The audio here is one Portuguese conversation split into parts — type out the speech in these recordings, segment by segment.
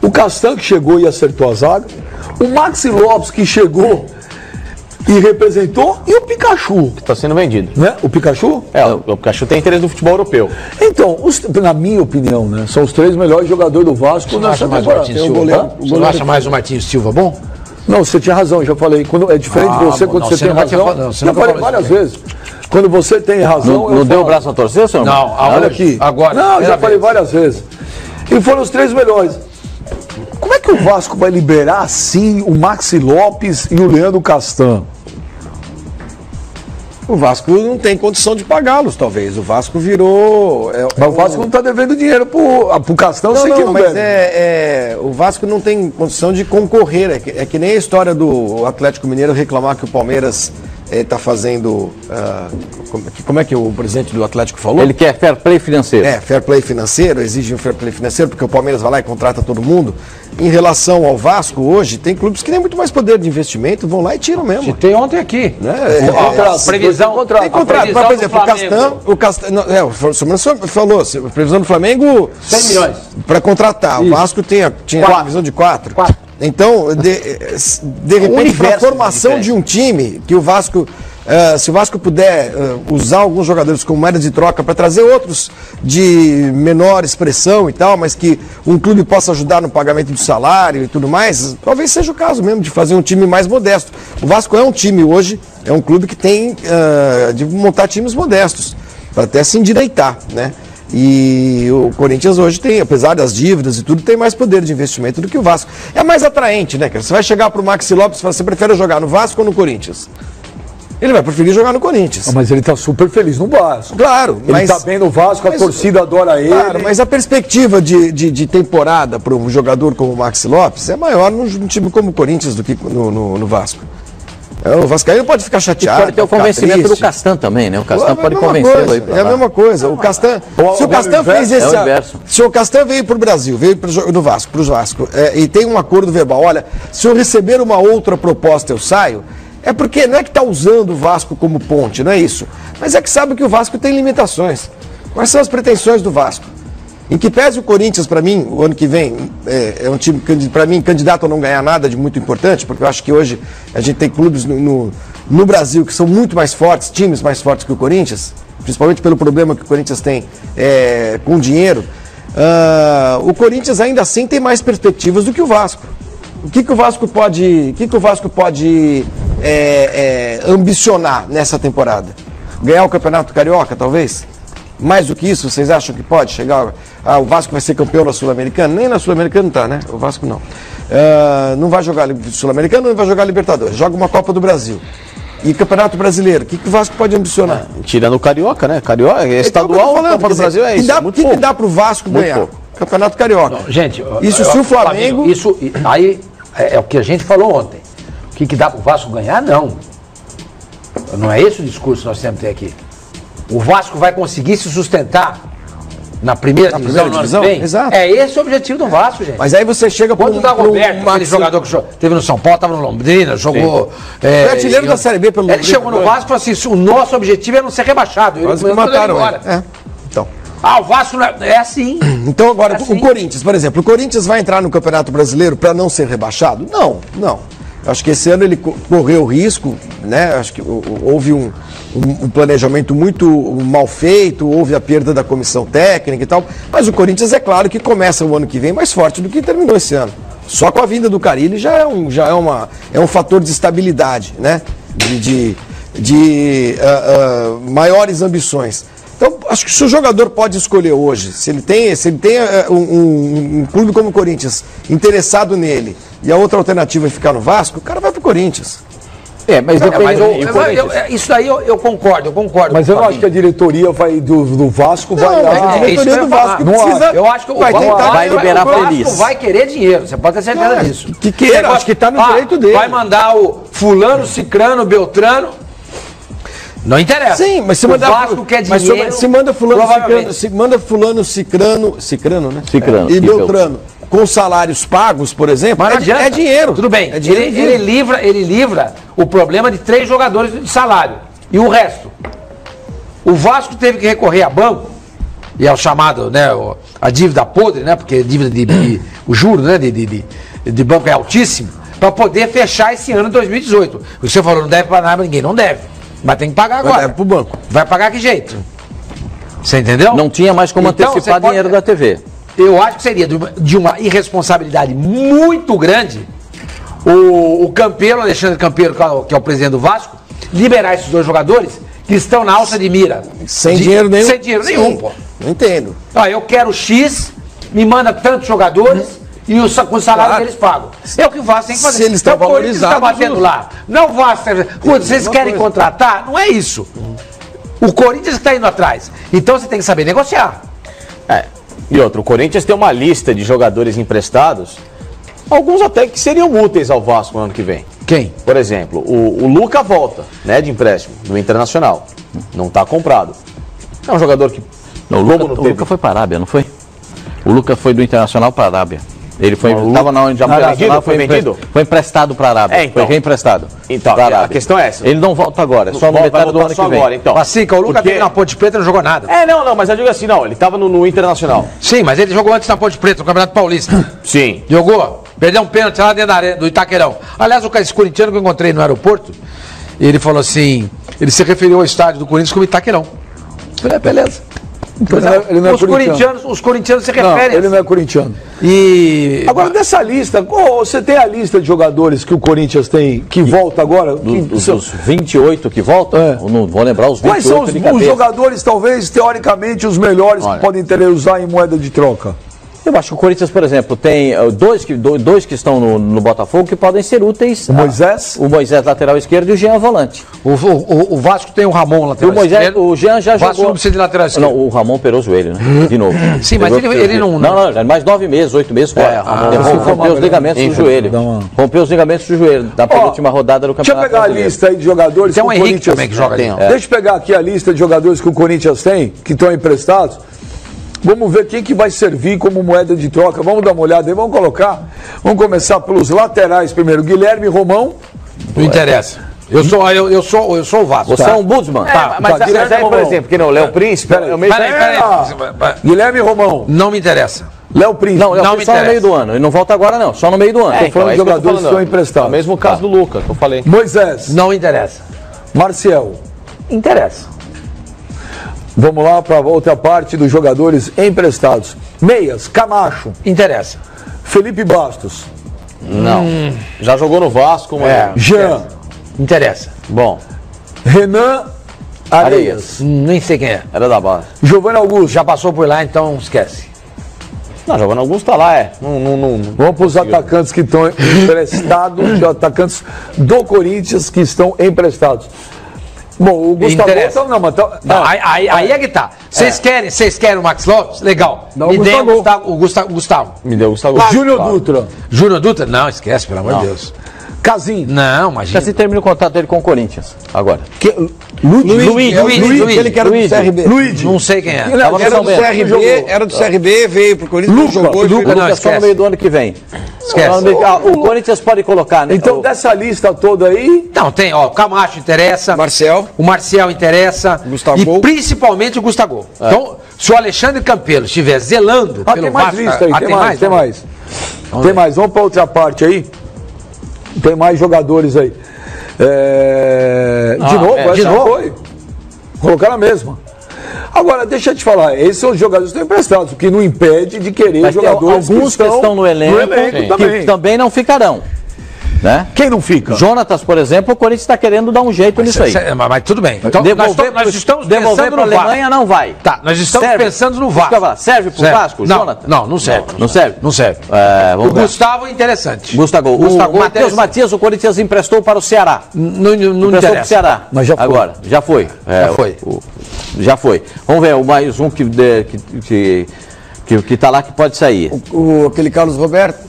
O Castan que chegou e acertou a zaga. O Maxi Lopes que chegou e representou. E o Pikachu. Que está sendo vendido. Né? O Pikachu? O Pikachu tem interesse no futebol europeu. Então, na minha opinião, né, são os 3 melhores jogadores do Vasco nessa temporada. Você não acha mais o Martins Silva bom? Não, você tinha razão, já falei. É diferente de você quando você tem razão. Já falei várias vezes. Quando você tem razão. Não deu o braço a torcer, senhor? Não, olha aqui. Agora. Não, já falei várias vezes. E foram os 3 melhores. Como é que o Vasco vai liberar assim o Maxi Lopes e o Leandro Castan? O Vasco não tem condição de pagá-los, talvez. O Vasco virou... Mas o Vasco não está devendo dinheiro pro Castão, sei que não mas deve. o Vasco não tem condição de concorrer. É que nem a história do Atlético Mineiro reclamar que o Palmeiras está fazendo... como é que o presidente do Atlético falou? Ele quer fair play financeiro. Fair play financeiro, exige um fair play financeiro, porque o Palmeiras vai lá e contrata todo mundo. Em relação ao Vasco, hoje, tem clubes que têm muito mais poder de investimento, vão lá e tiram mesmo. Citei ontem aqui. Né? Previsão. Tem contrato. Por exemplo, o Castan, o Silvio falou, a previsão do Flamengo... 100 milhões. Para contratar. Isso. O Vasco tinha a previsão de 4. Então, de repente, para a formação de um time, que o Vasco... se o Vasco puder usar alguns jogadores como moeda de troca para trazer outros de menor expressão e tal, mas que um clube possa ajudar no pagamento do salário e tudo mais, talvez seja o caso mesmo de fazer um time mais modesto. O Vasco é um time hoje, é um clube que tem de montar times modestos, para até se endireitar, né? E o Corinthians hoje tem, apesar das dívidas e tudo, tem mais poder de investimento do que o Vasco. É mais atraente, né, cara? Você vai chegar para o Maxi Lopes e falar, você prefere jogar no Vasco ou no Corinthians? Ele vai preferir jogar no Corinthians. Mas ele está super feliz no Vasco. Claro. Ele está bem no Vasco, a torcida adora ele. Claro, mas a perspectiva de temporada para um jogador como o Maxi Lopes é maior num time como o Corinthians do que no Vasco. O Vascaíno pode ficar chateado. E pode ter o convencimento do Castan também, né? O Castan pode convencê-lo aí. É a mesma coisa. O Castan, se o Castan fez esse... Se o Castan veio para o Brasil, veio para o Vasco, e tem um acordo verbal, olha, se eu receber uma outra proposta eu saio, é porque não é que está usando o Vasco como ponte, não é isso. Mas é que sabe que o Vasco tem limitações. Quais são as pretensões do Vasco? Em que pese o Corinthians, para mim, o ano que vem, é um time, para mim, candidato a não ganhar nada de muito importante, porque eu acho que hoje a gente tem clubes no Brasil que são muito mais fortes, times mais fortes que o Corinthians, principalmente pelo problema que o Corinthians tem com dinheiro. O Corinthians ainda assim tem mais perspectivas do que o Vasco. O que o Vasco pode ambicionar nessa temporada? Ganhar o Campeonato Carioca, talvez? Mais do que isso, vocês acham que pode chegar? O Vasco vai ser campeão da Sul-Americana? Nem na Sul-Americana está, né? O Vasco não. Não vai jogar Sul-Americana, não vai jogar Libertadores. Joga uma Copa do Brasil. E Campeonato Brasileiro, o que o Vasco pode ambicionar? Tirando o Carioca, né? Carioca, estadual, a Copa do Brasil é isso. O que dá para o Vasco ganhar? Campeonato Carioca. Não, gente, isso se o Flamengo... Isso aí é o que a gente falou ontem. O que dá para o Vasco ganhar? Não. Não é esse o discurso que nós temos que ter aqui. O Vasco vai conseguir se sustentar na primeira divisão no ano que vem? Exato. É esse o objetivo do Vasco, gente. Mas aí você chega para o Dagoberto, aquele jogador que teve no São Paulo, estava no Londrina, jogou... Foi artilheiro da Série B pelo Londrina. Ele chegou no Vasco e falou assim, o nosso objetivo é não ser rebaixado. Quase que mataram ele. Então... o Vasco é assim. Então agora, o Corinthians, por exemplo, o Corinthians vai entrar no Campeonato Brasileiro para não ser rebaixado? Não. Acho que esse ano ele correu risco, né? Acho que houve um planejamento muito mal feito, houve a perda da comissão técnica e tal, mas o Corinthians é claro que começa o ano que vem mais forte do que terminou esse ano. Só com a vinda do Carille já é um fator de estabilidade, né? De maiores ambições. Então, acho que se o jogador pode escolher hoje, se ele tem um clube como o Corinthians interessado nele e a outra alternativa é ficar no Vasco, o cara vai pro Corinthians. Mas isso aí eu concordo. Mas eu não acho que a diretoria do Vasco vai lá. A diretoria do Vasco precisa. Eu acho que vai liberar feliz. O Vasco vai querer dinheiro, você pode ter certeza disso. Que queira, acho que está no direito dele. Vai mandar o fulano, cicrano, beltrano. Não interessa. Sim, mas se mandar. O Vasco quer dinheiro. Mas se manda fulano, cicrano, né? Cicrano. E beltrano. Com salários pagos, por exemplo, é dinheiro. Tudo bem. Ele livra o problema de 3 jogadores de salário. E o resto? O Vasco teve que recorrer a banco e é o chamado, né, a dívida podre, né, porque a dívida o juro, né, de banco é altíssimo, para poder fechar esse ano de 2018. O senhor falou, não deve para nada, ninguém não deve, mas tem que pagar agora. Deve pro banco. Vai pagar que jeito? Você entendeu? Não tinha mais como Então, antecipar dinheiro da TV. Eu acho que seria de uma irresponsabilidade muito grande o Campelo, Alexandre Campelo, que é o presidente do Vasco, liberar esses dois jogadores que estão na alça de mira. Sem dinheiro nenhum. Sem dinheiro nenhum, pô. Não entendo. Eu quero X, me manda tantos jogadores e com o salário que eles pagam. É o que o Vasco tem que fazer. Se eles estão valorizados. Está batendo lá. Não o Vasco. Vocês querem contratar? Não é isso. O Corinthians está indo atrás. Então você tem que saber negociar. E outro, o Corinthians tem uma lista de jogadores emprestados, alguns até que seriam úteis ao Vasco no ano que vem. Quem? Por exemplo, o Luca volta, né, de empréstimo, do Internacional. Não está comprado. É um jogador que... Não, o Luca foi para a Arábia, não foi? O Luca foi do Internacional para a Arábia. Ele foi, estava na onde já foi vendido? Foi emprestado para a Arábia. Então, foi reemprestado. Então, a questão é essa. Ele não volta agora, é só no metade do ano que vem. Agora, então. Assim, que o Luca teve na Ponte Preta e não jogou nada. Não, mas eu digo assim, não, ele estava no Internacional. Sim, mas ele jogou antes na Ponte Preta, no Campeonato Paulista. Sim. Jogou, perdeu um pênalti lá dentro da arena, do Itaquerão. Aliás, esse corintiano que eu encontrei no aeroporto, ele falou assim, ele se referiu ao estádio do Corinthians como Itaquerão. Eu falei, beleza. Ele não é os corintianos se não, referem. ele não é corintiano. Agora, dessa lista, você tem a lista de jogadores que o Corinthians tem, que volta agora? Dos 28 que voltam? Eu não vou lembrar os 28. Quais são os jogadores, talvez, teoricamente, os melhores que podem usar em moeda de troca? Eu acho que o Corinthians, por exemplo, tem dois que estão no Botafogo que podem ser úteis. O Moisés? O Moisés, lateral esquerdo, e o Jean, volante. O Vasco tem o Ramon, lateral esquerdo. O Jean já jogou. O Vasco não precisa de lateral esquerdo. Não, o Ramon operou o joelho, né? De novo. Sim, mas ele não... Não, mais 9 meses, 8 meses fora. Rompeu os ligamentos do joelho. Rompeu os ligamentos do joelho da última rodada do Campeonato Brasileiro. Deixa eu pegar a lista aí de jogadores que o Corinthians também que joga. Deixa eu pegar aqui a lista de jogadores que o Corinthians tem, que estão emprestados. Vamos ver quem que vai servir como moeda de troca. Vamos dar uma olhada aí, vamos colocar. Vamos começar pelos laterais primeiro. Guilherme Romão. Não interessa. Eu sou o Vasco. Você é um Budsman. Mas aí, por exemplo, que não, Léo Príncipe... Peraí. Guilherme Romão. Não me interessa. Léo Príncipe. Não me só no meio do ano. Ele não volta agora, não. Só no meio do ano. Estou falando de jogadores que estão emprestados. É o mesmo caso do Lucas, que eu falei. Moisés. Não interessa. Marcial. Interessa. Vamos lá para a outra parte dos jogadores emprestados. Meias, Camacho. Interessa. Felipe Bastos. Não. Já jogou no Vasco, mas... Jean. Interessa. Bom. Renan Areias. Nem sei quem é. Era da base. Giovanni Augusto. Já passou por lá, então esquece. Não, Giovanni Augusto tá lá, Vamos para os atacantes que estão emprestados, atacantes do Corinthians que estão emprestados. Bom, o Gustavo... Não, mas aí é que tá. Vocês querem o Max Lopes? Legal. Me dê o Gustavo. Me deu o Gustavo. Júnior Dutra. Júnior Dutra? Não, esquece, pelo amor de Deus. Casim. Não, imagina. Casim termina o contrato dele com o Corinthians. Agora. Luiz. Ele que era do CRB. Luiz. Não sei quem é. Era do CRB, veio pro Corinthians, jogou. Lucas só no meio do ano que vem. Esquece. O Corinthians pode colocar, né? Então, dessa lista toda aí... Não, tem, o Camacho interessa. O Marcial interessa. Gustavo. E principalmente o Gustavo. Então, se o Alexandre Campelo estiver zelando pelo tem mais Vasco... lista aí, tem mais. Tem mais, vamos para outra parte aí. Tem mais jogadores aí. De novo? Foi. Colocaram a mesma. Agora, deixa eu te falar, esses são os jogadores que estão emprestados, o que não impede de querer jogadores alguns que estão no elenco também. Que também não ficarão. Né? Quem não fica? Jonatas, por exemplo, o Corinthians está querendo dar um jeito nisso aí. Mas tudo bem. Então, nós estamos devolver pensando para a no Alemanha Vasco. Não vai. Tá, nós estamos pensando no Vasco. Serve para o Vasco, Jonatas? Não serve. Não serve? Não serve. O Gustavo é interessante. Gustavo. O Matheus Matias, o Corinthians emprestou para o Ceará. Não emprestou interessa. para o Ceará. Mas já foi. Agora, já foi. Já foi. Vamos ver, mais um que está lá que pode sair. Aquele Carlos Roberto.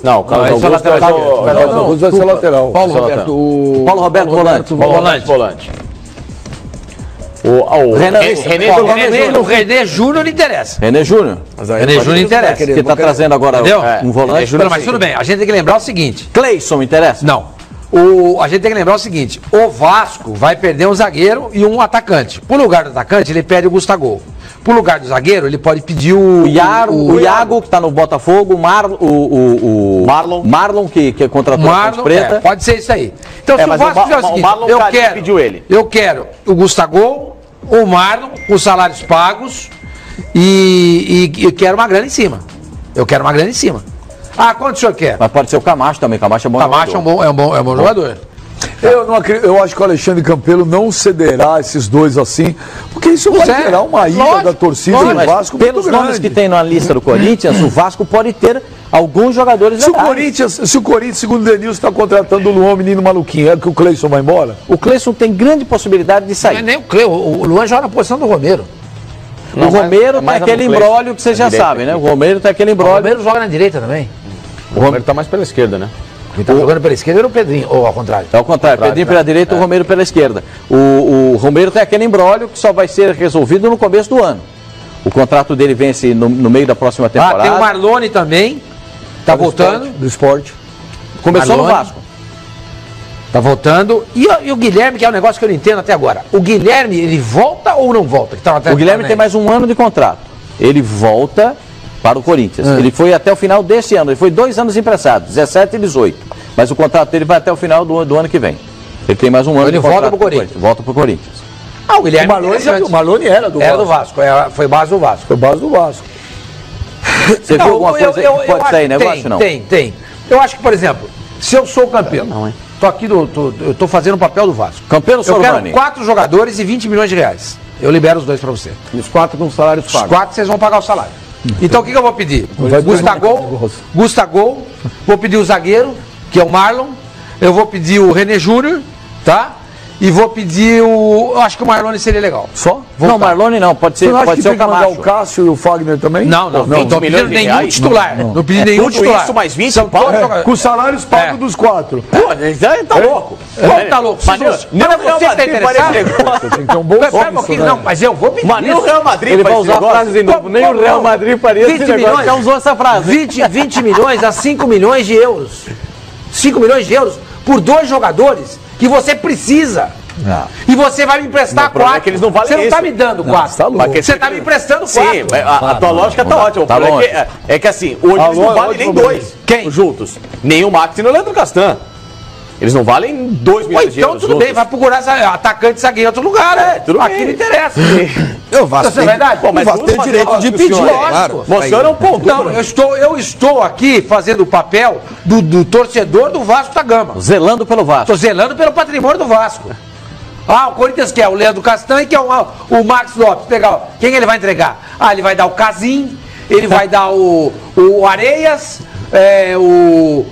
Não, o Carlos Augusto vai ser lateral. Paulo Roberto, volante. O René Júnior interessa. René Júnior. René Júnior interessa. Que está trazendo agora um volante. Mas tudo bem, a gente tem que lembrar o seguinte. Cleison interessa? Não. A gente tem que lembrar o seguinte, o Vasco vai perder um zagueiro e um atacante. Por lugar do atacante, ele perde o Gustavo. Pro lugar do zagueiro, ele pode pedir o Iago, que está no Botafogo, o Marlon, que contratou a Ponte Preta. Pode ser isso aí. Então, se o Vasco fizer o seguinte, pediu ele. Eu quero o Gustavo, o Marlon, os salários pagos e quero uma grana em cima. Eu quero uma grana em cima. Ah, quanto o senhor quer? Mas pode ser o Camacho também. Camacho é bom jogador. Camacho é um bom jogador. Eu acho que o Alexandre Campelo não cederá esses dois assim, porque isso vai gerar uma ira da torcida do Vasco. Pelos nomes que tem na lista do Corinthians, o Vasco pode ter alguns jogadores legais. Se o Corinthians, segundo o Denilson, está contratando o Luan, menino maluquinho, é que o Cleison vai embora? O Cleison tem grande possibilidade de sair. Não é nem o Cleison, o Luan joga na posição do Romero. O Romero tem aquele imbróglio que vocês já sabem, né? O Romero tem aquele imbróglio. O Romero joga na direita também. O Romero tá mais pela esquerda, né? Quem tá jogando pela esquerda era o Pedrinho, ou ao contrário? É ao contrário, Pedrinho pela direita e o Romero pela esquerda. O Romero tem aquele imbróglio que só vai ser resolvido no começo do ano. O contrato dele vence no meio da próxima temporada. Tem o Marlone também, tá voltando. Do esporte. Começou no Vasco. Tá voltando. E o Guilherme, que é um negócio que eu não entendo até agora. O Guilherme, ele volta ou não volta? O Guilherme tem mais um ano de contrato. Ele volta para o Corinthians. Ele foi até o final desse ano. Ele foi 2 anos emprestado, 17 e 18. Mas o contrato dele vai até o final do ano que vem. Ele tem mais um ano de contrato. Ele volta para o Corinthians. Volta para o Corinthians. Ah, o Guilherme o Marlone era do Vasco. Era do Vasco, foi base do Vasco. Foi base do Vasco. Você viu alguma coisa que pode sair negócio, não? Tem. Eu acho que, por exemplo, se eu sou campeão, tô aqui, eu tô fazendo o papel do Vasco. Campeão Sormani. Eu quero 4 jogadores e 20 milhões de reais. Eu libero os 2 para você. E os 4 com salários pagos. Os 4 vocês vão pagar o salário. Então o que eu vou pedir? Gustavo, vou pedir o zagueiro, que é o Marlon, eu vou pedir o René Júnior, tá? E vou pedir eu acho que o Marlone seria legal. Só? Não, Marlone não, pode ser o Camacho. O Cássio e o Fagner também? Não pedindo nenhum titular. Não pedindo nenhum titular. Isso mais 20 com os salários pagos dos 4. Pô, tá louco. Como tá louco? Mas você está interessado? Tem que ter um bom sócio, não, mas eu vou pedir. Mas nem o Real Madrid ele vai usar a frase de novo. Nem o Real Madrid faria esse negócio. Já usou essa frase. 20 milhões a 5 milhões de euros. 5 milhões de euros por 2 jogadores que você precisa. Não. E você vai me emprestar 4. É que eles não valem. Você não está me dando 4. Você está me emprestando 4. Sim, a tua lógica tá ótima. Tá é que assim, hoje eles não valem nem 2. Quem? Juntos. Nem o Max e o Leandro Castan. Eles não valem 2 milhões de euros. Então tudo bem, vai procurar atacante zagueiro em outro lugar, né? Aqui não interessa. Eu Vasco tem, mas o Vasco tem direito de pedir, claro. Você não é um ponto. Não, eu estou aqui fazendo o papel do torcedor do Vasco da Gama. Zelando pelo Vasco. Estou zelando pelo patrimônio do Vasco. Ah, o Corinthians quer o Leandro Castan e quer o Max Lopes. Legal. Quem ele vai entregar? Ah, ele vai dar o Casim, ele vai dar o Areias, o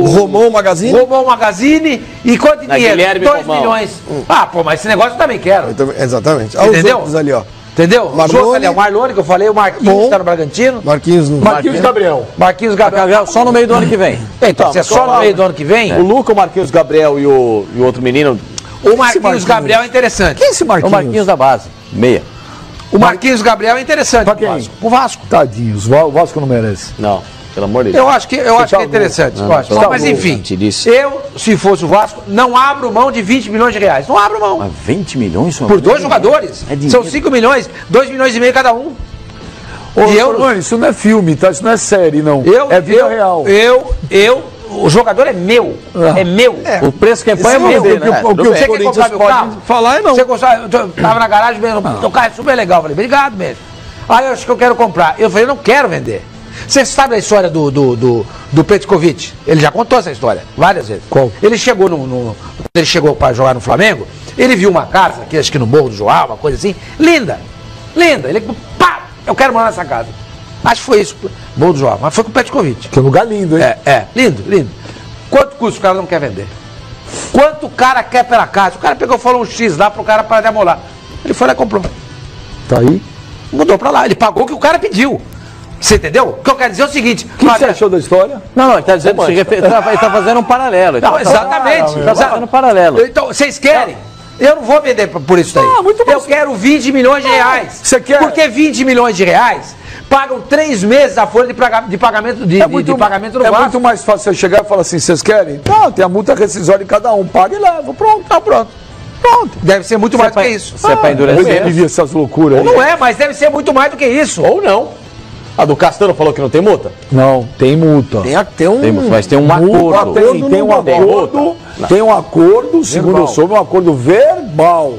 Romão Magazine e quanto de dinheiro? Guilherme 2 milhões. Ah, pô, mas esse negócio eu também quero. Exatamente. Olha os outros ali, ó. Entendeu? O Marlone, que eu falei, o Marquinhos que está no Bragantino. Marquinhos Gabriel. Marquinhos Gabriel, só no meio do ano que vem. Então, se é só no meio do ano que vem. O Luca, o Marquinhos Gabriel e o outro menino. O Marquinhos Gabriel é interessante. Quem é esse Marquinhos? O Marquinhos da base, meia. O Marquinhos Gabriel é interessante. Pra quem? O Vasco. Tadinhos, o Vasco não merece. Não, pelo amor de Deus. Eu acho que é interessante. Mas enfim, eu, se fosse o Vasco, não abro mão de 20 milhões de reais. Não abro mão. Mas 20 milhões? Por 2 jogadores. São 5 milhões, 2 milhões e meio cada um. Isso não é filme, tá? Isso não é série, não. É vida real. O jogador é meu. É meu. O preço que põe é meu. Você quer comprar meu carro? Falar é não. Você eu tava na garagem, o carro é super legal. Eu falei, obrigado mesmo. Aí eu acho que eu quero comprar. Eu falei, eu não quero vender. Você sabe a história do Petkovic? Ele já contou essa história várias vezes. Qual? Ele chegou ele chegou para jogar no Flamengo, ele viu uma casa, que acho que no Morro do Joal, uma coisa assim, linda. Ele, pá, eu quero morar nessa casa. Acho que foi isso, Morro do Joal, mas foi com o Petkovic. Que é um lugar lindo, hein? Lindo. Quanto custa o cara não quer vender? Quanto o cara quer pela casa? O cara pegou e falou um X lá pro cara para demolar. Ele foi lá e comprou. Tá aí? Mudou para lá, ele pagou o que o cara pediu. Você entendeu? O que eu quero dizer é o seguinte. O que você achou da história? Não, ele está dizendo que ele está fazendo um paralelo. Exatamente. Está fazendo um paralelo. Então, vocês querem? Eu não vou vender por isso daí. Eu quero 20 milhões de reais. Você quer? Porque 20 milhões de reais pagam 3 meses a folha de pagamento do Vasco. É muito mais fácil você chegar e falar assim, vocês querem? Não, tem a multa rescisória em cada um. Paga e leva. Pronto, tá pronto. Pronto. Deve ser muito mais do que isso. Se é pra endurecer. Vive essas loucuras aí. Não é, mas deve ser muito mais do que isso. Ou não. A do Castano falou que não tem multa? Não, tem multa. Mas tem um acordo. Tem um acordo, segundo eu soube, um acordo verbal.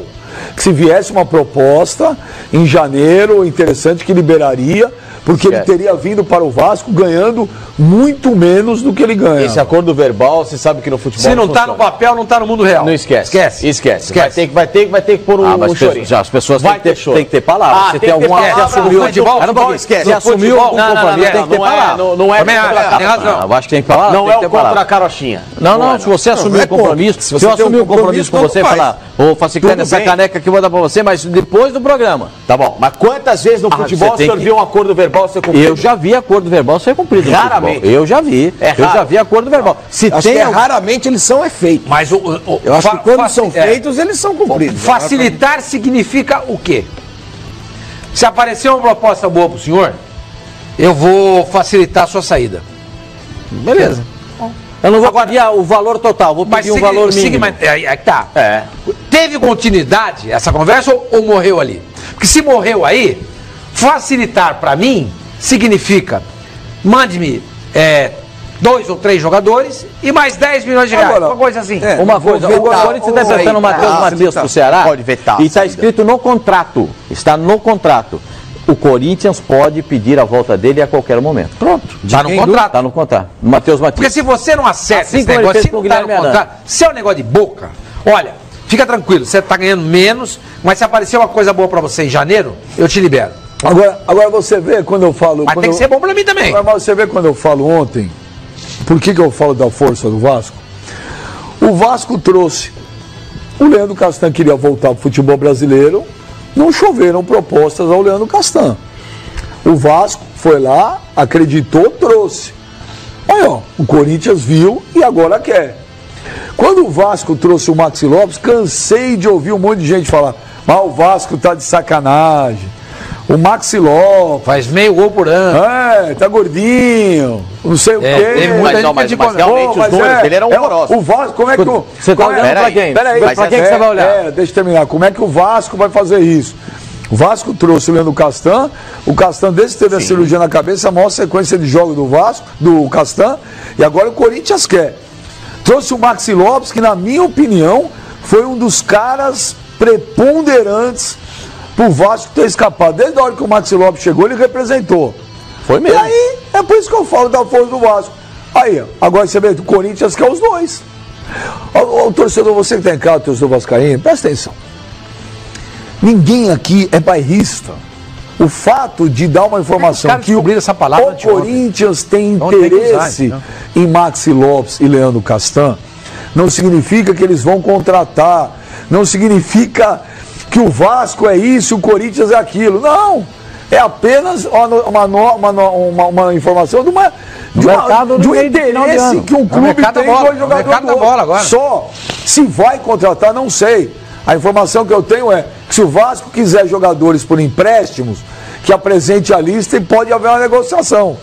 Que se viesse uma proposta em janeiro, interessante, que liberaria, porque ele teria vindo para o Vasco ganhando muito menos do que ele ganha. Esse acordo verbal, você sabe que no futebol se não está no papel, não está no mundo real. Não esquece. Esquece. Vai ter que pôr um chorinho. Já as pessoas têm que ter palavra. Você tem alguma que assumiu futebol, esquece. Se assumiu algum compromisso, tem que ter palavra. Não é. Tem razão. Eu acho que tem que falar. Não é o contra a carochinha. Não, se você assumir o compromisso, se eu assumir o compromisso com você, falar, ô, Faciclane, essa caneca aqui eu vou dar pra você, mas depois do programa. Tá bom, mas quantas vezes no futebol o senhor viu um acordo verbal ser cumprido? Eu já vi acordo verbal ser cumprido. Raramente. Eu já vi. Eu já vi acordo verbal. Se Acho tem que raramente eles são feitos. Mas eu acho que quando são feitos, eles são cumpridos. Facilitar significa o quê? Se aparecer uma proposta boa pro senhor, eu vou facilitar a sua saída. Beleza. Eu não vou pedir o valor total, vou pedir um valor mínimo. Tá. Teve continuidade essa conversa ou morreu ali? Porque se morreu aí, facilitar para mim significa mande-me 2 ou 3 jogadores e mais 10 milhões de reais. Uma coisa assim. Uma coisa, o Corinthians está emprestando o Matheus Matias para o Ceará. Pode vetar. E está escrito no contrato. Está no contrato. O Corinthians pode pedir a volta dele a qualquer momento. Pronto. Está no contrato. Está no contrato. Matheus Matias. Porque se você não acerta assim esse negócio, se não tá no contrato, se é um negócio de boca, olha, fica tranquilo, você está ganhando menos, mas se aparecer uma coisa boa para você em janeiro, eu te libero. Agora você vê quando eu falo... Mas tem que ser bom para mim também. Mas você vê quando eu falo ontem, por que eu falo da força do Vasco? O Vasco trouxe... O Leandro Castan queria voltar para o futebol brasileiro, não choveram propostas ao Leandro Castan. O Vasco foi lá, acreditou, trouxe. Aí, ó, o Corinthians viu e agora quer. Quando o Vasco trouxe o Maxi Lopes, cansei de ouvir um monte de gente falar: mas o Vasco tá de sacanagem. O Maxi Lopes faz meio gol por ano. Tá gordinho, não sei o quê. Teve muita gente que realmente os números dele eram horrorosos. O Vasco, como é que o... Você tá olhando pra quem? Pra quem que você vai olhar? Deixa eu terminar. Como é que o Vasco vai fazer isso? O Vasco trouxe o Leandro Castan. O Castan, desde que teve a cirurgia na cabeça, a maior sequência de jogos do Vasco, do Castan. E agora o Corinthians quer. Trouxe o Maxi Lopes, que na minha opinião foi um dos caras preponderantes pro Vasco ter escapado. Desde a hora que o Maxi Lopes chegou, ele representou. Foi mesmo. E aí, é por isso que eu falo da força do Vasco. Aí, agora você vê, o Corinthians quer os dois. O torcedor, você que tem cá, o torcedor vascaíno, presta atenção. Ninguém aqui é bairrista. O fato de dar uma informação que essa palavra o Corinthians tem interesse em Maxi Lopes e Leandro Castan, não significa que eles vão contratar, não significa que o Vasco é isso, o Corinthians é aquilo. Não! É apenas uma informação de um interesse que um clube tem dois jogadores do outro. Só. Se vai contratar, não sei. A informação que eu tenho é que se o Vasco quiser jogadores por empréstimos, que apresente a lista e pode haver uma negociação.